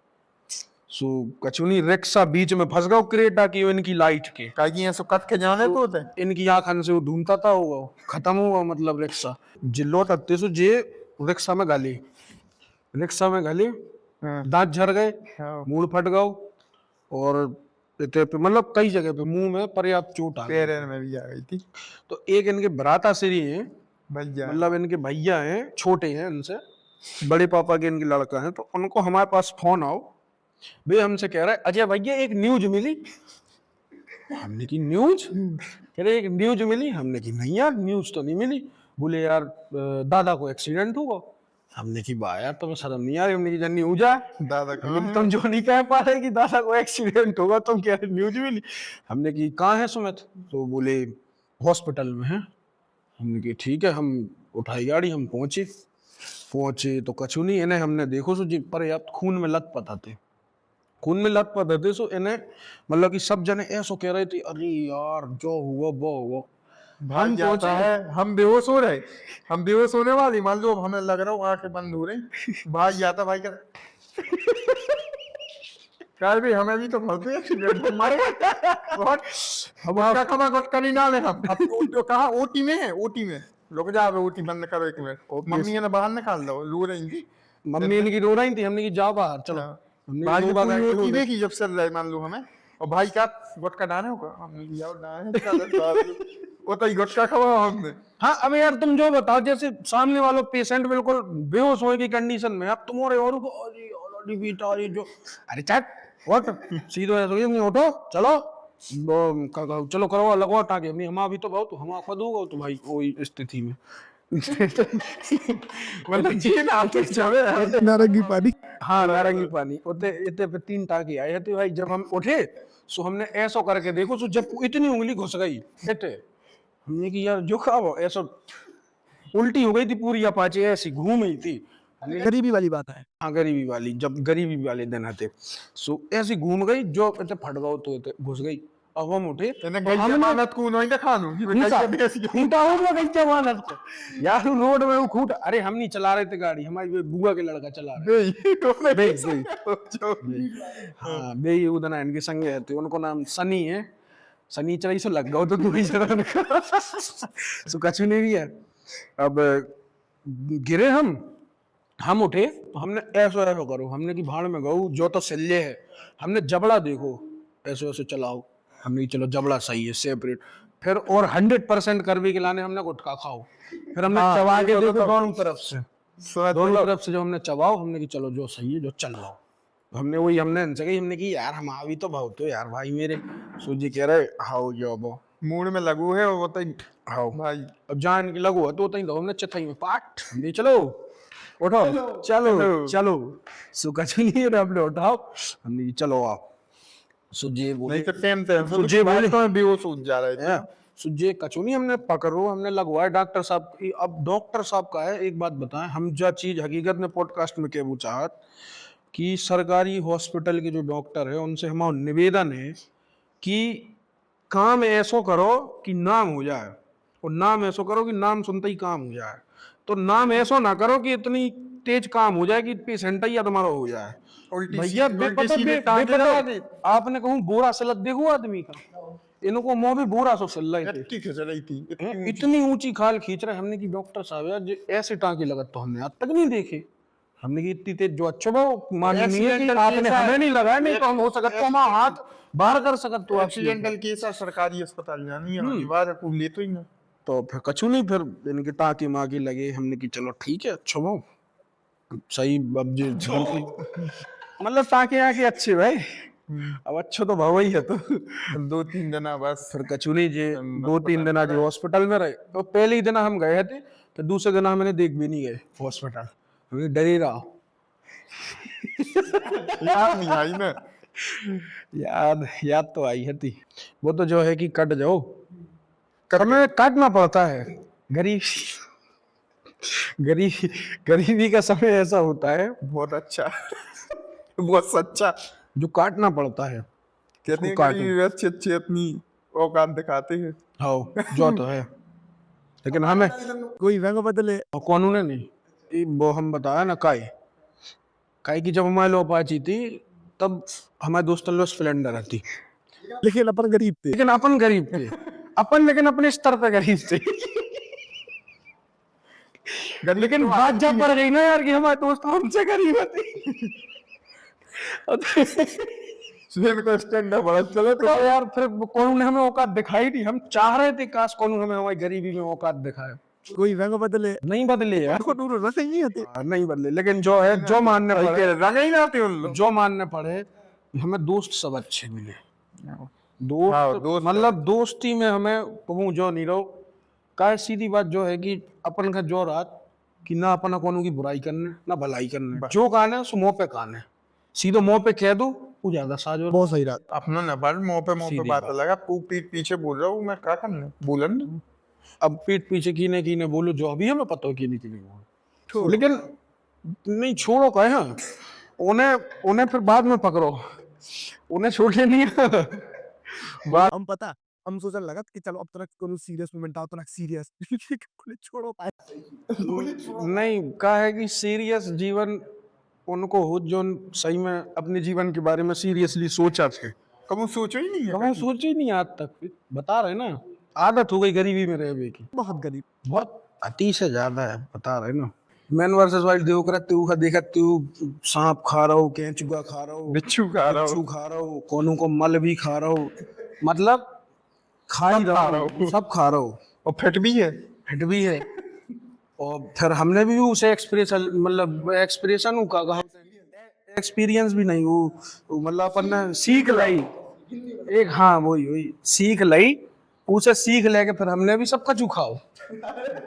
सो कछु नहीं, रिक्शा बीच में फंस गया क्रेटा की इनकी लाइट के, कहीं ऐसा कट के जाने तो होते इनकी आंखन से वो ढूंढता था, वो खत्म हुआ मतलब रिक्शा जिल्लो तत्ते सो जे रिक्शा में गाली, रिक्शा में गाली, दांत झड़ गए, मूड फट गया, और इतने पे मतलब कई जगह पे मुंह में पर्याप्त चोट आ गई, पैर में भी आ गई थी। तो एक इनके भ्राता श्री हैं, भैया मतलब इनके भैया हैं, छोटे हैं इनसे, बड़े पापा के इनके लड़का हैं, तो उनको हमारे पास फोन आओ, वे हमसे कह रहा है अजय भैया एक न्यूज मिली। हमने की न्यूज, कह रहे एक न्यूज मिली। हमने की नहीं यार न्यूज तो नहीं मिली। बोले यार दादा को एक्सीडेंट हुआ। हमने की वाह यार तुम्हें शर्म नहीं आ रही? हमने की जब न्यूज है दादा का तुम जो नहीं कह पा रहे कि दादा को एक्सीडेंट होगा, तुम कह रहे न्यूज मिली। हमने की कहाँ है सुमित? तो बोले हॉस्पिटल में है। हमने की ठीक है, हम उठाई गाड़ी, हम पहुंचे तो कछु नहीं, इन्हें हमने देखो सो जी पर्याप्त खून में लथपथ थे, खून में लथपथ थे। सो इन्हें मतलब कि सब जने ऐसो कह रहे थे अरे यार जो हुआ वो हुआ। भाई जाता है, हम बेहोश हो रहे, हम बेहोश होने वाली, मान लो हमें लग रहा है आंखें बंद हो रही, भाई जाता भाई कर यार भी हमें भी तो भलते एक्सीडेंट मारे बहुत हम क्या खमा कुछ कर ही ना ले हम। अब तो कहा ओटी में है, ओटी में रुक जा, अब ओटी बंद करो एक मिनट, मम्मी ने बाहर निकाल दो, रो रही थी मम्मी इनकी रो रही थी। हमने की जाओ बाहर चलो। हमने भाई दो ने बार पूरी आके ओटी रो देखी जब चल रहा है मान लो हमें, और भाई का गुटका डाने होगा, हमने लिया और डाने वो तो गुटका खवा हमने। हाँ अब यार तुम जो बताओ, जैसे सामने वालों पेशेंट बिल्कुल बेहोश होने की कंडीशन में, अब तुम्हारे और को अरे ऑलरेडी बेटा अरे जो अरे चट व्हाट सीधो ऐसे नहीं उठो चलो वो चलो करवा लगवा टाके। नहीं हम अभी तो बहुत हम खुद होगा तो भाई वही स्थिति में मतलब जी ना आप जावे नारंगी पानी। हाँ नारंगी पानी उते इतने पे 3 टाके आए थे भाई। जब हम उठे सो हमने ऐसा करके देखो, सो जब इतनी उंगली घुस गई इतने, हमने कि यार जो खाओ ऐसा उल्टी हो गई थी पूरी, अपाचे ऐसी घूम ही थी। गरीबी वाली बात है। हाँ गरीबी वाली, जब गरीबी वाले दिन आते सो ऐसी घूम गई जो इतने फट गओ तो घुस गई। अब हम उठे मानत को नहीं खानू खूंटा हो गया कहीं जमानत को यार रोड में वो खूंटा। अरे हम नहीं चला रहे थे गाड़ी, हमारी बुआ के लड़का चला रहे हाँ बे उधर इनके संग गए थे, उनको नाम सनी है, सनी चलाई सो लग गओ तो तू ही जरा सो कछु नहीं है। अब गिरे हम उठे तो हमने ऐसो ऐसो करो, हमने की भाड़ में गऊ जो तो सल्ले है, हमने जबड़ा देखो ऐसे ऐसे चलाओ, हमने चलो जबड़ा सही है सेपरेट। फिर और 100% करवी के लाने हमने गुटखा खाओ, फिर हमने चबा के देखो दोनों तरफ से, दोनों तरफ से जो हमने चबाओ, हमने की चलो जो सही है जो चल रहा हो। हमने वही हमने इनसे कही, हमने की यार हम अभी तो बहुत हो यार भाई मेरे। सूजी कह रहे हाउ जो वो मूड में लगू है वो तो हाउ भाई, अब जान की लगू है तो हमने चथई में पाट हमने चलो उठो चलो चलो सो कछु नहीं है हमने उठाओ, हमने चलो आप सुजे बोले नहीं तो टेम सुजे बोले तो बेहोश हो जा रहे थे। सुजे कछु नहीं, हमने पकड़ो हमने लगवाया डॉक्टर साहब की। अब डॉक्टर साहब का है एक बात बताएं, हम जो चीज हकीकत में पॉडकास्ट में कहना चाहत कि सरकारी हॉस्पिटल के जो डॉक्टर है उनसे हमारा निवेदन है कि काम ऐसो करो कि नाम हो जाए, और नाम ऐसो करो कि नाम सुनते ही काम हो जाए। तो नाम ऐसो ना करो कि इतनी तेज काम हो जाए कि पेशेंट ही तुम्हारा हो जाए। भैया आपने कहूँ बोरा सलत देखो आदमी का, इनको मुंह भी बोरा सो सल रहे थे, इतनी ऊंची खाल खींच रहे। हमने की डॉक्टर साहब यार ऐसे टाँके लगत तो हमने आज तक नहीं देखे। हमने की इतनी तेज जो अच्छा मानी नहीं है कि आपने हमें नहीं लगाया, नहीं तो हम हो सकता तो हमारा हाथ बाहर कर सकत तो एक्सीडेंटल केस है, सरकारी अस्पताल जानी है अनिवार्य को ले तो ही ना। तो फिर कछु नहीं, फिर इनके टाँके मागे लगे। हमने की चलो ठीक है अच्छा वो सही अब जो मतलब टाँके आके अच्छे भाई, अब अच्छो तो भाव ही है। तो 2-3 दिन बस फिर कछु नहीं जे 2-3 दिन आज हॉस्पिटल में रहे। तो पहले ही दिन हम गए थे तो दूसरे दिन मैंने देख भी नहीं गए हॉस्पिटल, हमें डर ही रहा। याद नहीं आई ना। याद तो आई है थी। वो तो जो है कि कट जाओ, हमें काटना पड़ता है। गरीबी का समय ऐसा होता है बहुत अच्छा, बहुत सच्चा। जो काटना पड़ता है। कहते हैं काटो। कि अच्छी अच्छी अपनी औकात दिखाते हैं। हाँ जो तो है, लेकिन हमें कोई वेंगो बदले और कानून नहीं वो हम बताया ना काई की जब हमारे लो अपाची थी तब हमारे दोस्तों लो स्प्लेंडर थी, लेकिन अपन गरीब थे। लेकिन अपन गरीब थे। अपन लेकिन अपने स्तर पे गरीब थे। लेकिन बात जब पड़ गई ना यार कि हमारे दोस्त हमसे गरीब थे। फिर को स्टैंडर्ड बड़ा चले तो यार फिर कानून ने हमें औकात दिखाई थी। हम चाह रहे थे काश कानून हमें हमारी गरीबी में औकात दिखाए। कोई वेंगो बदले नहीं बदले यार, नहीं होते। नहीं बदले। लेकिन जो है जो मानने पड़े, रंग ही ना आते उन लोग। जो मानने पड़े, हमें दोस्त सब अच्छे मिले। हाँ, दोस्त दोस्त मतलब दोस्ती में हमें कहूँ जो नहीं रहो का सीधी बात जो है कि अपन का जो रात कि ना अपना कोनो की बुराई करने ना भलाई करने, जो कहना है सो मुंह पे कहना है, सीधो मुंह पे कह दो वो ज्यादा साजो। बहुत सही रात। अपना न पर मुंह पे बात लगा, पीठ पीछे बोल रहा हूँ मैं, क्या करना बोलन ना। अब पीठ पीछे कीने बोलो जो अभी हमें पता हो कीने बोलो, लेकिन नहीं छोड़ो कहे हाँ उन्हें फिर बाद में पकड़ो, उन्हें छोड़ने नहीं है। हम पता हम सोचने लगा कि चलो अब तक कोनो सीरियस मोमेंट आओ तो ना सीरियस छोड़ो पाए। नहीं कहा है कि सीरियस जीवन उनको हो जो सही में अपने जीवन के बारे में सीरियसली सोचा थे। कभी सोचो ही नहीं है। कभी सोचे ही नहीं आज तक। बता रहे ना आदत हो गई गरीबी में रहने की, बहुत गरीब, बहुत अति से ज्यादा है। बता रहे ना मैन वर्सेस वाइल्ड देखो कर तू का देखा तू सांप खा रहा हो, केंचुआ खा रहा हो, बिच्छू खा रहा हो, कोनो को मल भी खा रहा हो, मतलब खा ही रहा हो, सब खा रहा हो और फिट भी है। और फिर हमने भी उसे एक्सप्रेशन का एक्सपीरियंस भी नहीं वो मतलब अपन ने सीख लाई एक, हाँ वही सीख लाई, उसे सीख लेके फिर हमने भी सब कचू खाओ,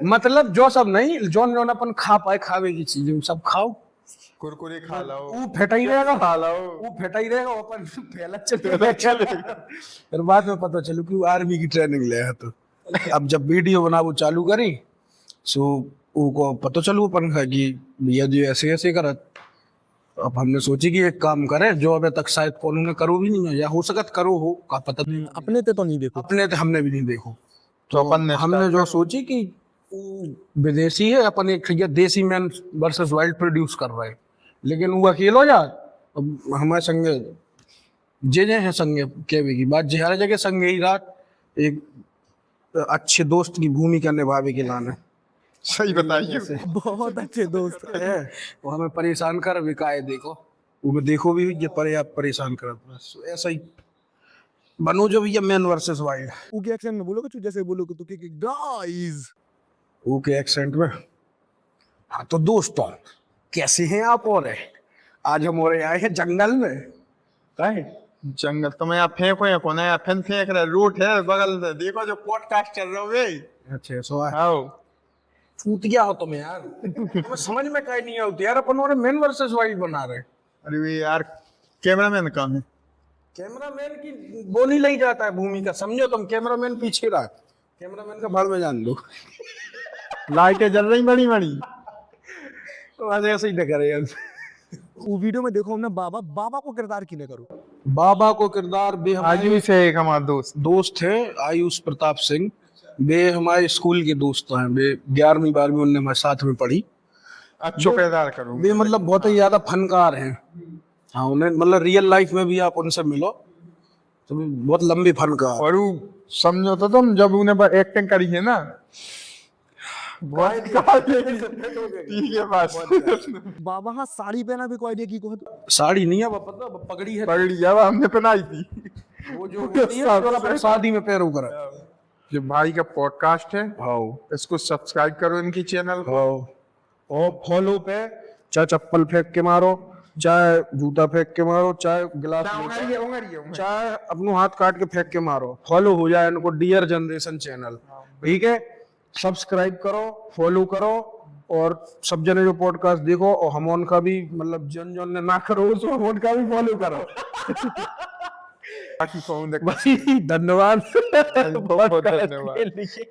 मतलब जो सब नहीं जो अपन खा पाए खावे की चीजें सब खाओ, कुरकुरे खा लो, वो फेटा ही रहेगा, खा लो, वो फेटा ही रहेगा, अपन फैला चले। फिर बाद में पता चलो कि आर्मी की ट्रेनिंग ले है। तो अब जब वीडियो बना वो चालू करी सो उनको पता चलो अपन का कि भैया जी ऐसे ऐसे करत। अब हमने सोची कि एक काम करें जो अभी तक शायद कॉलों ने करो भी नहीं है, या हो सकत करो हो का पता नहीं, अपने ते तो नहीं देखो, अपने तो हमने भी नहीं देखो। तो अपन ने हमने जो सोची कि वो विदेशी है, अपन एक देसी मैन वर्सेस वाइल्ड प्रोड्यूस कर रहे हैं, लेकिन वो अकेलो जा हमारे संगे जे हैं संगे कहवे की बात जे हर जगह संगे ही रात एक अच्छे दोस्त की भूमिका निभावे के लाने। सही बताइए। बहुत अच्छे दोस्त है वो हमें परेशान कर विकाए देखो वो देखो भी ये परेशान कर, ऐसा ही बनो जो भैया मैन वर्सेस वाइल्ड। उनके एक्सेंट में बोलो कि जैसे बोलो कि तो कि गाइस वो के एक्सेंट में, हाँ तो दोस्तों कैसे हैं आप, और आज हम और आए हैं जंगल में। काहे जंगल तो मैं यहाँ फेंको या कोना या फेंक रहा, रूट है बगल में, देखो जो पॉडकास्ट चल रहा है। अच्छा सो आओ छूट गया हो तुम यार, तुम्हें समझ में काहे नहीं आती यार, अपन और मैन वर्सेस वाइल्ड बना रहे। अरे वे यार कैमरामैन कहाँ है? कैमरामैन की बोली ली जाता है भूमिका, समझो तुम कैमरामैन पीछे रहा, कैमरामैन का भाड़ में जान दो। लाइटें जल रही बड़ी बड़ी, तो आज ऐसे ही लगा रहे यार। वो वीडियो में देखो हमने बाबा को किरदार किने करो, बाबा को किरदार आयुष से एक हमारा दोस्त थे आयुष प्रताप सिंह, वे हमारे स्कूल के दोस्त हैं, वे 11वीं 12वीं उनने हमारे साथ में पढ़ी। अच्छा किरदार करूँ, वे मतलब बहुत ही ज्यादा फनकार हैं। हाँ उन्हें मतलब रियल लाइफ में भी आप उनसे मिलो तो बहुत लंबी फनकार। और वो समझो तो तुम जब उन्हें एक्टिंग करी है ना बाबा हाँ साड़ी पहना भी कोई की को साड़ी नहीं है पता पगड़ी है, पगड़ी है हमने पहनाई थी, वो जो होती है जो अपन शादी में पैरों करा। जो भाई का पॉडकास्ट है हाँ इसको सब्सक्राइब करो इनकी चैनल को, हाँ और फॉलो पे, चाहे चप्पल फेंक के मारो, चाहे जूता फेंक के मारो, चाहे गिलास चाहे अपनो हाथ काट के फेंक के मारो, फॉलो हो जाए इनको डियर जनरेशन चैनल, ठीक है। सब्सक्राइब करो, फॉलो करो, और सब जने जो पॉडकास्ट देखो, और हमोन का भी मतलब जन जन ने ना करो तो हमोन का भी फॉलो करो। बाकी फोन देख भाई धन्यवाद। बहुत बहुत धन्यवाद। के लिए।